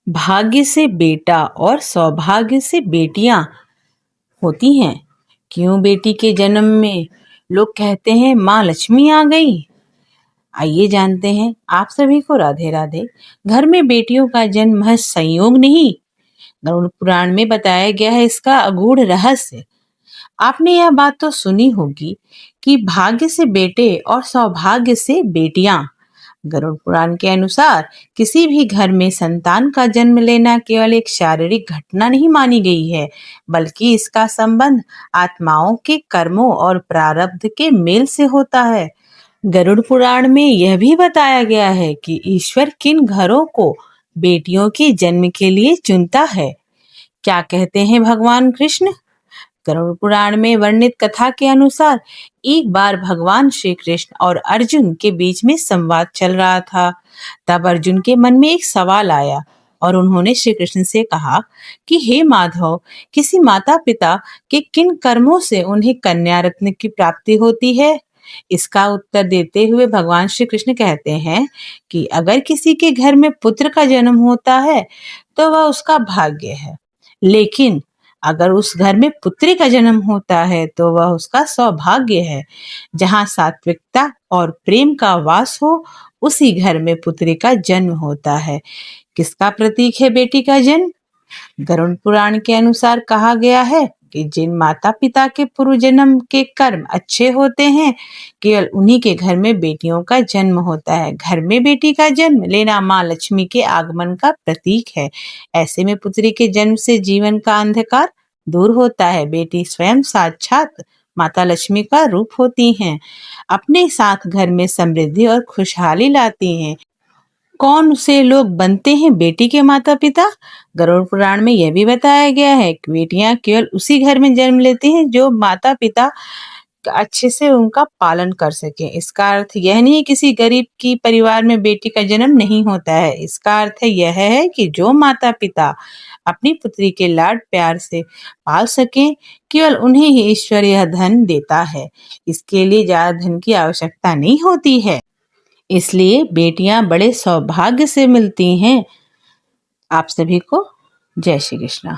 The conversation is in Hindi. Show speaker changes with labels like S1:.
S1: भाग्य से बेटा और सौभाग्य से बेटियां होती हैं। क्यों बेटी के जन्म में लोग कहते हैं माँ लक्ष्मी आ गई? आइए जानते हैं। आप सभी को राधे राधे। घर में बेटियों का जन्म महज संयोग नहीं, गरुड़ पुराण में बताया गया है इसका अगूढ़ रहस्य। आपने यह बात तो सुनी होगी कि भाग्य से बेटे और सौभाग्य से बेटियां। गरुड़ पुराण के अनुसार किसी भी घर में संतान का जन्म लेना केवल एक शारीरिक घटना नहीं मानी गई है, बल्कि इसका संबंध आत्माओं के कर्मों और प्रारब्ध के मेल से होता है। गरुड़ पुराण में यह भी बताया गया है कि ईश्वर किन घरों को बेटियों के जन्म के लिए चुनता है। क्या कहते हैं भगवान कृष्ण? गरुड़ पुराण में वर्णित कथा के अनुसार एक बार भगवान श्री कृष्ण और अर्जुन के बीच में संवाद चल रहा था। तब अर्जुन के मन में एक सवाल आया और उन्होंने श्री कृष्ण से कहा कि हे माधव, किसी माता पिता के किन कर्मों से उन्हें कन्या रत्न की प्राप्ति होती है? इसका उत्तर देते हुए भगवान श्री कृष्ण कहते हैं कि अगर किसी के घर में पुत्र का जन्म होता है तो वह उसका भाग्य है, लेकिन अगर उस घर में पुत्री का जन्म होता है तो वह उसका सौभाग्य है। जहाँ सात्विकता और प्रेम का वास हो, उसी घर में पुत्री का जन्म होता है। किसका प्रतीक है बेटी का जन्म? गरुड़ पुराण के अनुसार कहा गया है कि जिन माता पिता के पूर्व जन्म के कर्म अच्छे होते हैं, केवल उन्हीं के घर में बेटियों का जन्म होता है। घर में बेटी का जन्म लेना माँ लक्ष्मी के आगमन का प्रतीक है। ऐसे में पुत्री के जन्म से जीवन का अंधकार दूर होता है। बेटी स्वयं साक्षात माता लक्ष्मी का रूप होती हैं। अपने साथ घर में समृद्धि और खुशहाली लाती हैं। कौन से लोग बनते हैं बेटी के माता पिता? गरुड़ पुराण में यह भी बताया गया है कि बेटियां केवल उसी घर में जन्म लेती हैं जो माता पिता अच्छे से उनका पालन कर सके। इसका अर्थ यह नहीं किसी गरीब की परिवार में बेटी का जन्म नहीं होता है। इसका अर्थ यह है कि जो माता पिता अपनी पुत्री के लाड प्यार से पाल सकें, केवल उन्हें ही ईश्वर यह धन देता है। इसके लिए ज्यादा धन की आवश्यकता नहीं होती है। इसलिए बेटियां बड़े सौभाग्य से मिलती हैं। आप सभी को जय श्री कृष्णा।